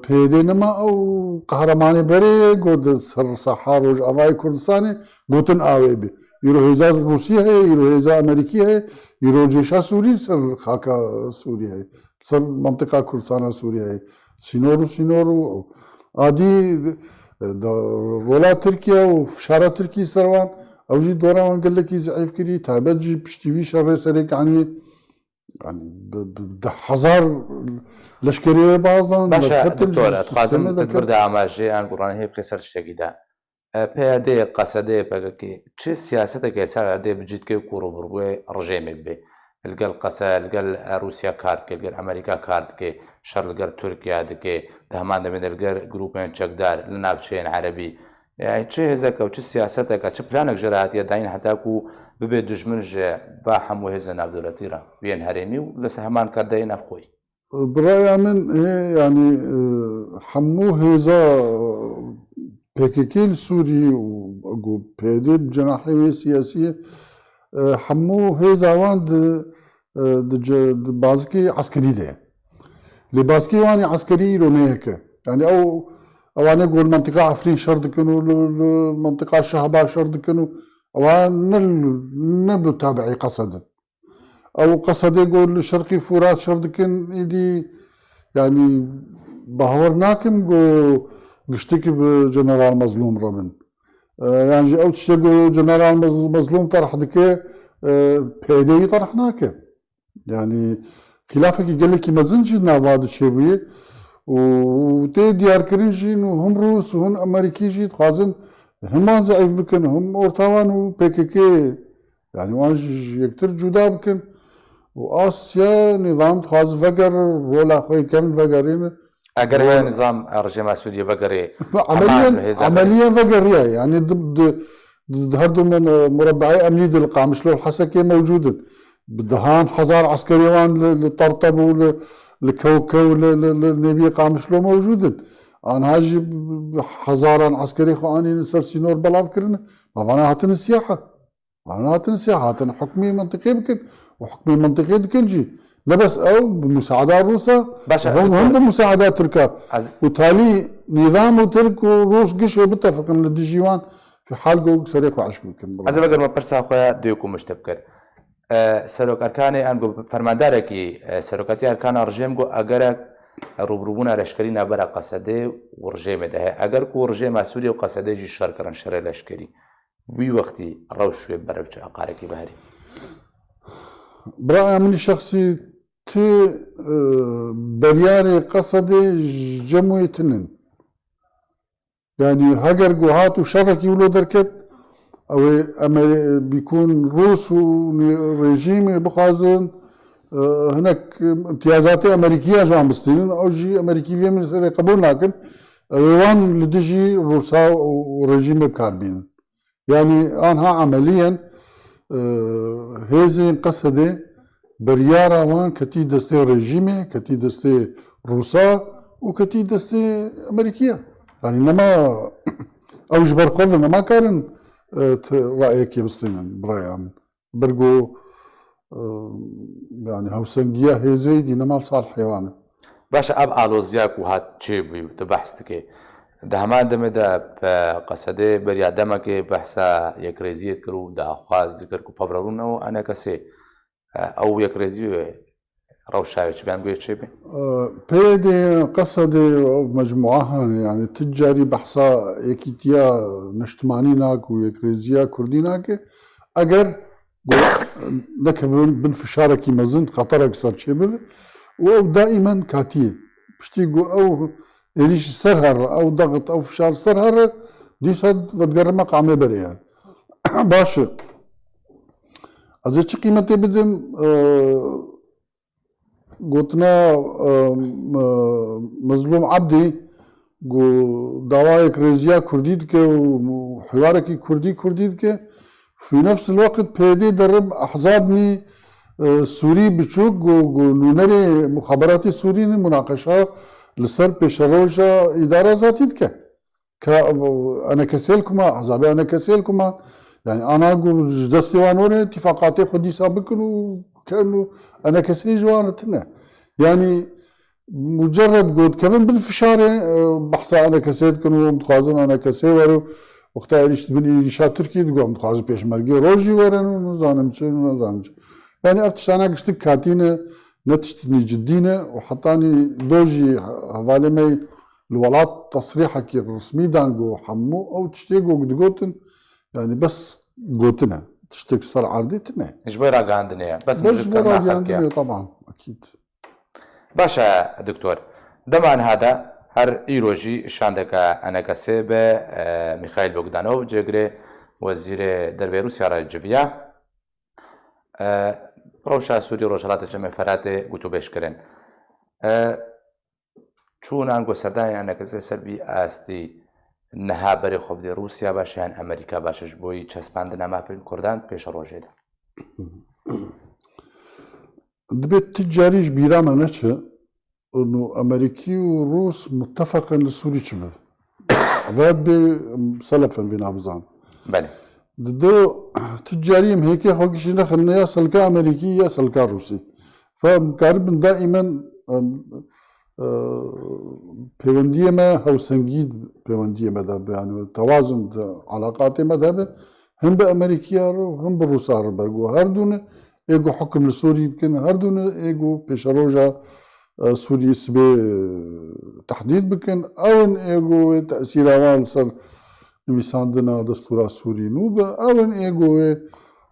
بيدي نما او قهرماني بري قد سر صحاروج افاي كردستاني قوتن اويبي يرو هزار روسيا هي يرو هزار امريكيه هي يرو جيشا سوري سر خاكا سوريا هي سر منطقه كردستان سوريا هي سينورو عادي رولا تركيا وفشارة تركي سروان او جي دوران قال لك ضعيف كري تابت جي بشتي شر سريك يعني بحزار لشكريه بعضا باشا دكتور تخازم تدبر عماجي ان قران هي بخسر شتيدا بيادي قصدي بقى چه سياسته که سر ده بجد که کورو برگوی رژیم به الگل قصه الگل روسیا کارت که الگل امریکا کارت که شر الگل ترکیه ده که دهمان ده من الگل گروپین چقدر لنابشين عربي يعني چه هزك او چه سياسته که چه پلانك جرات يدين حتى كو ببي دجمن جه با حمو هزا ناب دولتي را بين هرمي ولسهمان كدين افخوي برايي من يعني حمو هزا PKK سوري و PYD بجناحية سياسية حمو هزا وان د بازكي عسكري ده لباسكي واني عسكري رونيك يعني او انا اقول منطقة عفرين شرد كانوا منطقة شهباء شرد كانوا نبو تابعي قصد او قصد يقول شرقي فرات شرد كان ايدي يعني بهورناكم قشتكي بجنرال مظلوم ربن يعني او تشتكي جنرال مظلوم طرح دكي بيدي طرحناك يعني خلافك قال لك ما زنجي ناباد الشيبيه وتي ديار كرنجي وهم روس وهم امريكي جي تخازن هم ضعيف بكن هم اورتاوان وبيكيك يعني واش يكتر جدا بكن واسيا نظام تخاز فقر ولا خوي كان فقرين اگر نظام رجيم سوريا فقري عمليا فقريه يعني ضد هردو من مربعي امني القامشلو الحسكي موجود بدهان حزار عسكري وان للطرطب الكوكو النبي قامشلو موجود انا هاجي حزارا عسكري خواني نسر سينور بلاف كرنا ما انا هاتن السياحه انا هاتن السياحه هاتن حكمي منطقي بكن وحكمي منطقي دكنجي لا بس او بمساعدات روسا هم بمساعدات تركا وتالي نظام ترك وروس قش بتفق للديجيوان في حال سريق وعشق بكن هذا بقر ما برسا خويا ديكو مشتبكر سروك اركاني انغو فرمانداركي سروكاتي اركان رژیم گو اگر روبروبونا لشکری نبره قصده و رژیم ده اگر کو رژیم سوریا و قصده جی شر کرن شر لشکری وی وقتی روش بربچ اقارکی بهری برای من شخصی تی برياري قصده جمويتنن يعني هجر جوهات وشفكي ولو دركت او بيكون روس وريجيم بخازن هناك امتيازات امريكيه جو عم بستين او جي امريكي في من قبول لكن وان لدجي روسا وريجيم بكاربين يعني انا عمليا هذه قصده بريارة وان كتي دستي ريجيمي كتي دستي روسا وكتي دستي امريكيه يعني انما او جبر خوف ما كان رأيك بستين برايم برجو يعني هوسنجيا هي زيدي نما صار حيوانه باش اب الوزياك وهات تشيبي وتبحثك دهمان دمدا بقصده بريا دمك بحثا يكريزيت كرو دا خاص ذكر كو بابرون او انا كسي او يكريزيو روشايش بان قوي تشيبي بيدي قصده مجموعه يعني تجاري بحثا يكيتيا نشتمانيناك ويكريزيا كرديناك اگر لك بنفشارك مزن خطرك صار شبه ودائما كاتيه بشتيقو او يليش سرهر او ضغط او فشار سرهر دي صد فتقرمق عم بريان باشا از چه قيمتي بدم قلتنا مظلوم عبدي قو دوايك رزيا كرديد كي وحوارك كرديد كي في نفس الوقت بيدي درب احزابني سوري بتشوك ونوري مخابراتي سوري مناقشه لسر بشروجه اداره ذاتيتك انا كسيلكما احزابي انا كسيلكما يعني انا اقول دستي وانون اتفاقاتي خدي سابقا وكانه انا كسي جوانتنا يعني مجرد قلت كمان بالفشارة بحثا انا كسيت كانوا متقازن انا كسي ورو وقتها ريشت بني شا تركي تقوم متقازن بيش مرقي روجي ورن نزانم شنو نزانم يعني ارتش انا قشتك كاتينا نتشتني جدينا وحطاني دوجي هذا مي الولات تصريحك رسمي دانجو حمو او تشتيقو قد قوتن يعني بس قوتنا تشتيق صار عردتنا جبيرا عندنا بس بس برا حكي عندنا طبعا اكيد باشا دكتور دمان هذا هر ايروجي شاندك انا كسب ميخائيل بوغدانوف جگري وزير دربي روسيا را جوفيا روشا سوري روشالات جمع فراتي قوتو بيش كرن چون انگو سرداني انا كسب سربي استي نها بري خوب دي روسيا باشان امريكا باشش بوي چسپاندنا مافين كردان پیش روجه ده دبيت تجاريش بيرانا نتشا انه امريكي وروس متفقا لسوري شبه ذات بسلفا بين بزان بله دو تجاريهم هيك حقيقي نخلنا يا سلكا امريكي يا سلكا روسي فمقارب دائما بيوندية ما هو سنجيد بيوندية ما يعني توازن علاقات ما هم بأمريكية هم بالروسار برجو هردون ايجو حكم السوري يمكن هردون ايجو بيشروجا سوري سبي تحديد بكن او ايجو تأثير اوان صار نميساندنا دستورا سوري نوبة او ايجو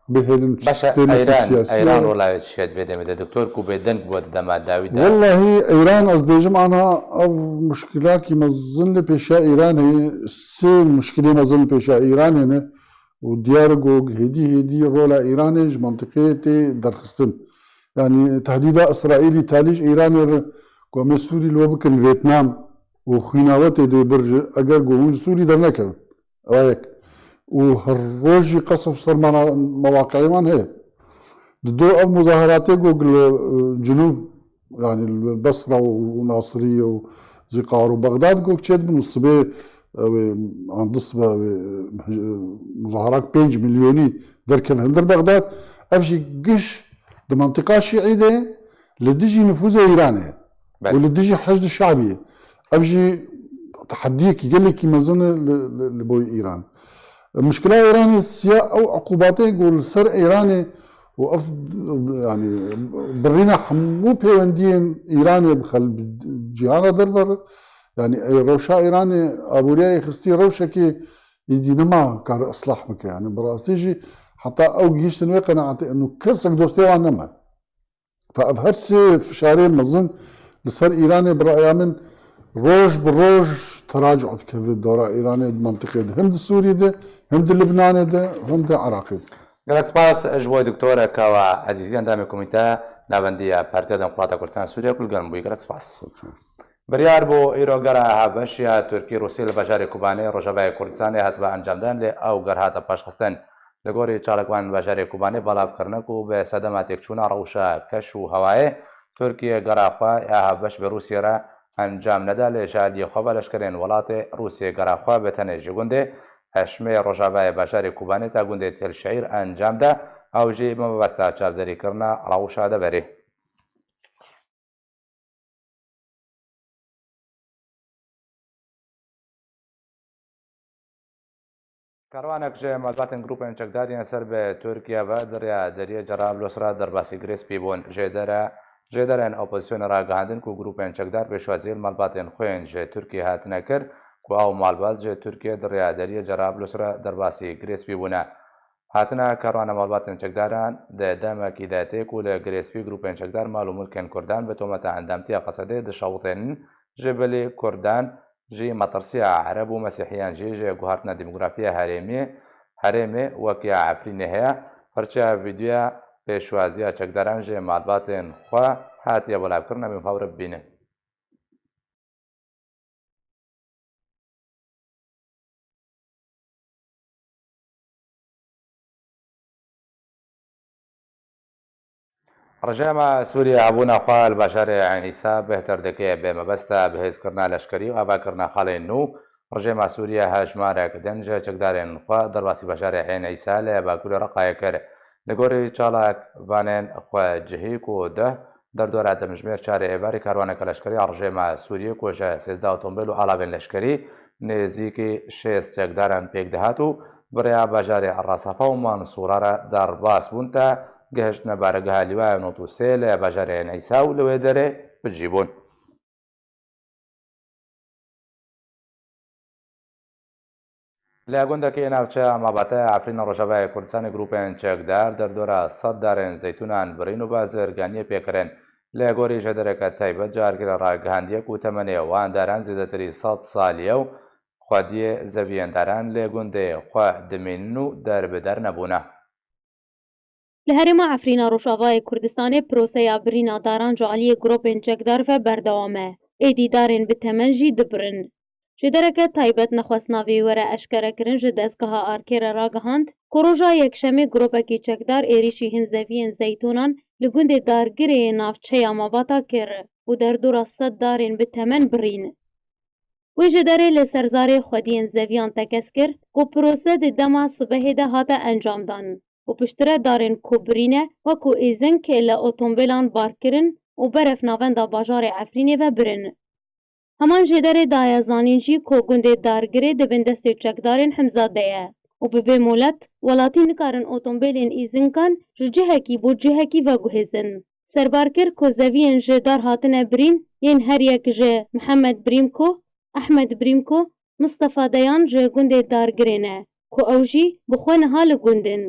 بهلن باشا ايران ولا شهد فيدي مدى دكتور كو بيدنك بود دما داويدا والله ايران از بيجم انا مشكلة كي مظن بيشا ايران هي سي مشكلة مظن بيشا ايران هنا وديارجو هدي رولا ايرانيج منطقية درخستن يعني تهديدا اسرائيلي تاليج ايران قوم سوري لو بكن فيتنام وخيناوات دي برج اگر قوم سوري درنكن رايك وهالروجي قصف صار مواقع من هي دو او مظاهرات جنوب يعني البصرة وناصرية وزقار وبغداد جو تشد من الصبي عن ضصبة مظاهرات 5 مليوني دركن هندر بغداد افشي قش المنطقة الشيعية لديجي نفوذ ايراني ولديجي حشد الشعبية افجي تحديك يقول لك مزن لبوي ايران المشكلة ايراني السياق او عقوباتي يقول سر ايراني يعني برينا حمو بيوندين ايراني بخل جهانا دربر يعني روشا ايراني ابوريا خستي روشا كي يدي نما كار اصلاح مك يعني براستيجي حتى او جيش تنوي قناعتي انه كسك دوستي وانما فابهرسي في شهرين مظن لصار ايراني برايا من روج بروج تراجعت كيف الدورة ايراني منطقة هم سوريا ده هم لبنان ده هم عراقي گەلک سپاس ژبۆی دکتۆرە کاوە عزیزیان دامی کۆمیتە ناوەندیە پارتیا دموکراتە کوردستان سووریا کولگەن بووی گەلک سپاس بڕیار بۆ ئیرۆگەرە هاوبەشیە تورکی رووسی لە بەژاری کوبانێ ڕۆژەبای کوردستانی هات بە ئەنجامدان لێ ئەو گەرهاتە پاشخستن لە گۆری چاڵکوان بەژاری کوبانێ بەڵاوکردنەک و بە سەدەما تێکچوونە ڕەوشە کەش و هەوایە تورکیە گەراخوا یا هاوبەش بە رووسیێرە ئەنجام نەدا لە ژالیەخوا بە لەشکرێن وڵاتێ رووسیە گەراخوا بێتەنێژی گوندێ هەشمێ ڕۆژاوای بەژاری کوبانێ تا گوندێ تێلشعیر ئەنجامدا ئەوژێ مەبەستا چاودێریکردنە ڕەوشە دەبەرێ کاروانێک ژێ مەلباتن گروپên çekdariyên ser bi Tirkiye ve diriya deriyê Cerablosra derbasî girêspî bûn jêderên opozîsyonê ragihandin ku grûpên çekdar pêşwaziyê malbatên xwe yên ji Tirkiye hatine kir ku ew malbat ji Tirkiye diriya deriyê Cerablosra derbasî girêspî bûne. Hatina karwana malbatên çekdaran di demekî de tê ku li girêspî grûpên çekdar mal û mulkên Kurdan bi tometa endamtiya Qesedê dişewitênin ji bilê Kurdan jî metirsiya Ereb û Mesîhiyan jî ji guhartina demografîya herêmê wekiya Efrînê heye. Hirçeya vîdyoya pêşwaziya çekdaran ji malbatên xwe hatiye belavkirin em ê fawre bibînin. ڕژێمە سووریا هەبوونە خوا لە بەژارێ عینیسا بهتر دەکەیە بێ مەبەستە بەهێزکردنا لەشکری و ئاباکردنا خاڵێن و ڕژێما سووریە هەژمارێک دەنجە چەکدارێن خوا دەرباسی بەشارێ عین ئەیسا لە باکووری ڕقایە کرد لە گۆڕی چاڵک بانێن خوا جهیک و دە دەردۆرە دەمژمێر چارە ئێواری کاروانەکە لەشکری ڕژێما سووریە کۆژە 13 ئۆتۆمبیل و ئاڵاوێن لەشکری نێزیکی 6 چەکداران پێک دەهات و بڕیا باژارێ ڕاستەفا و مانسوورارە دەڕباس بوون تا گەهشتنە بارەگەها لیوایە 93 لە باژارێ عین ئەیسا و لەوێ دەرێ بجی بوون. لە گوندەکەی ناوچە ماباتە ئافرینە ڕۆژەبای کوردستانی گروپێن چەکدار دەردۆرە 100 دارێن زەیتونان برین و بازرگانیە پێکردن لە گۆری ژەدەرەکە تایبەت جارگرە ڕاگەهاندیەک و تەمەنێ وانداران زیاتری 100 ساڵیە و خوادیە زەڤیەنداران لێ گوندێ خوا دمێنن و دەربەدەر نەبوونە. لە هەرێما ئەفرینە ڕۆژاوای کوردستانê پرۆسەیا birîna daran ji aliyê gropên çekdar ve berdewam e. Êdî darên bi temen jî dibirin. Ji dereke taybet nexwestnavê were eşkerekirin ji destgeha Arkêra ragihand ku roja yekşemê gropekî çekdar êrişî hin zeviyên zeytûnan li gundê dargirê navçeya Mabata kir û derdora 100 darên bi temen birîn. Wê ji derê li serzarê xwediyên zeviyan tekez kir ku prose di dema sibehê de hate encamdan û piştre darên ku birîne wekû êzinkê li otomobîlan barkirin û beref navenda bajarê Efrînê ve birin. Heman ji derê daye zanîn jî ku gundê dargirê dibin destê çekdarên hemzadê ye û bi bê molet welatî nikarin otomobîlên êzinkan ji cihekî bû cihekî veguhêzin. Serbarkir ku zeviyên ji dar hatine birîn yên her yek ji Mihemed Brîmko, Ehmed Brîmko, Mustefa Deyan ji gundê dargirê ne ku ew jî bi xwe niha li gundin.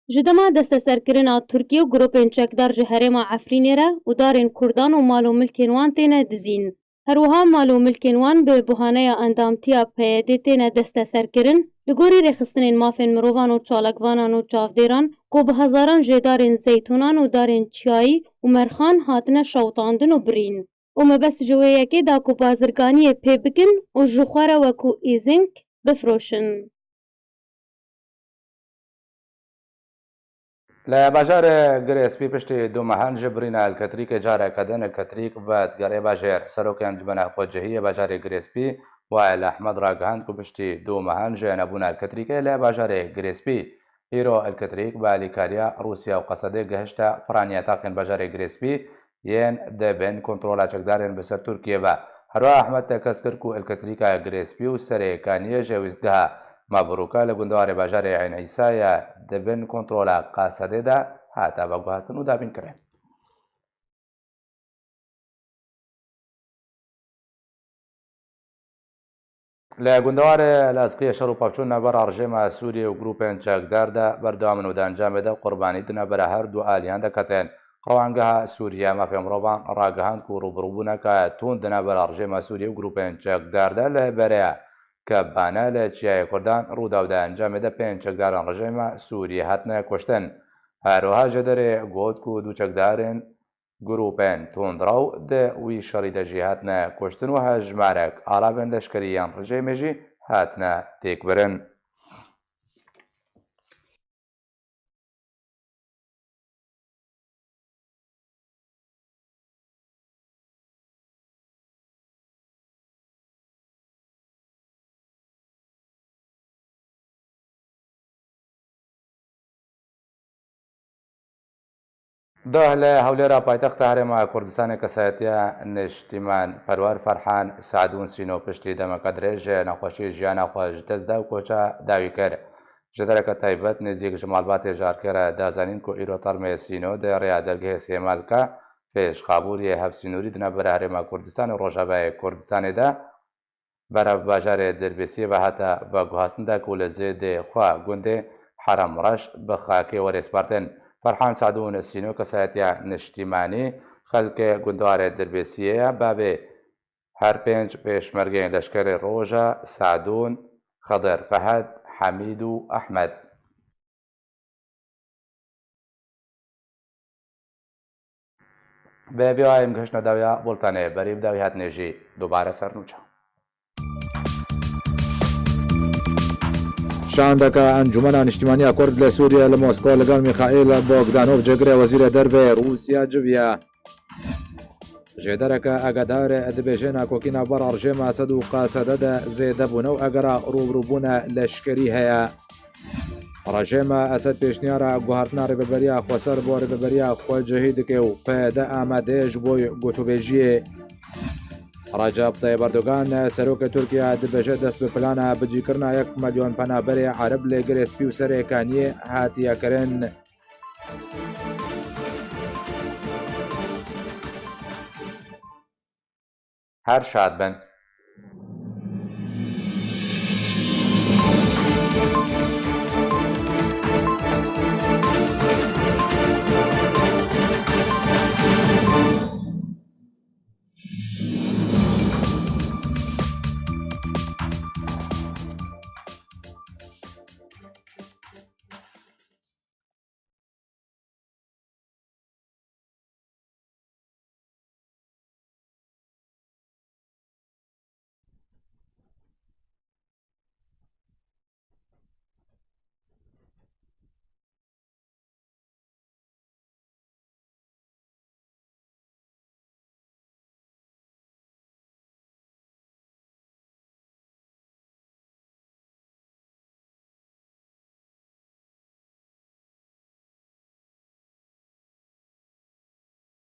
Ji dema desteserkirina Tirkiye gropên çekdar ji herêma Efrînê re û darên Kurdan û mal û milkên wan têne dizîn. Her wiha mal û milkên wan bi buhaneya endamtiya PYD têne desteserkirin li gorî rêxistinên mafên mirovan û çalakvanan û çavdêran ku bi hezaran jê darên zeytûnan û darên çiyayî û merxan hatine şewtandin û birîn. û mebest ji wê yekê da ku bazirganiyê pê bikin û ji xwe re wekû êzing bifroşin. لە باژارە گرێسپی پشتی دوومەهان ji birîna Elketrîkê careke din Elketrîk vedgerê bajêr Serokê Encumena Xwecihiyê bajarê Girêspî Wael Ehmed ragihand ku piştî دوومەهان ji nebûna Elketrîkê lê bajarê Girêspî îro Elketrîk bi alîkariya Rûsya û Qesedê gihişte piraniya taqên bajarê Girêspî yên dibin kontrola çekdarên bi ser Tirkiye ve herwa Ehmed tekez kir ku Elketrîka Girêspî û serêkaniyê ji wîstgeha Mabruka li gundarê bajarê Eyn Îsayê dibin kontrola Qesedê de hate veguhatin û dabînkirin. لە گوندەوارê لەسقیە شەڕ و پاپچوون نەبەرا ڕژێما سووریە و گروپên çekdar de berdamin û dencamê de qurbanî dine bere her du aliyan diketin. Xewangeha Sûriye mafê mirovan ragihand ku rûbirûbûneke tûn dine bera rژêma Sûriye û grûpên çekdar de li bereya Kebane li Çiyayê Kurdan rûda û dencamê de pênc çekdaran rژêma Sûriye hatine kuştin. Herwiha ji derê got ku du çekdarên grûpên tûndraw di wî şerî de jî hatine kuştin û hejmarek alavên leşkerî yan rژêmê jî hatine têkbirin. ده لە هەولێرا پایتەختە هەرێما کوردستانی کەسایەتیە نیشتیمان پەروەر فەرحان سعدون سینۆ پشتی دەمەکە درێژ نەخۆشی ژیانە خۆش دەستدا و کۆچە داوی کرد. ji dereke taybet nêzik ji malbatê jarkêre dazanîn ku îro termê Sîno dê rêya dergehê Sêmalka pêşxabûriyê hevsînûrî dine ber Herêma Kurdistanê Rojavayê Kurdistanê de berev bajarê Dirbêsiyê ve heta veguhastin de ku li zêdê xwe gundê Heremreş bi xakê werê spartin. Ferhan Sadûn Sîno kesayetiya niştîmanî xelkê gundarê Dirbêsiyê ye bavê her pênc pêşmergeyên leşkerê Roja, Sadûn, Xedir, Fehed, Hemîd û Ehmed. Bi vîwayê em gihişne dawiya Boltanê berîv dawî hatine jî dubare sernûçe. شاندەکە ئەنجومەنە نیشتیمانیا کورد لە سووریە لە مۆسکۆ لەگەڵ میخائیل بۆگدانۆڤ جێگرێ وەزیرە دەربێ رووسیا جویە. جێدەرەکە ئەگەدار دەبێژێ ناکۆکینە بەڕ ڕژێمە سەد و قاسەدەدا زێدەبوونە و ئەگەرا ڕوبڕووبوونە لەشکری هەیە ڕژێمە ئەسەد پێشنیارە گوهارتنا ڕێبەربەریە خۆسەر بۆ ڕێبەربەریە خۆجههی دکێ و پێدە ئامادەیەش بۆی گوتوبێژیە ڕەجەب تایب ئەردۆغان سەرۆکە تورکیا دەبێژێت دەست بە پلانە بجیکردنا 1 ملیۆن پەنابەرێ عەرب لێ گرێسپی و سەرێکانیە هاتیەکردن هەر شاد بن.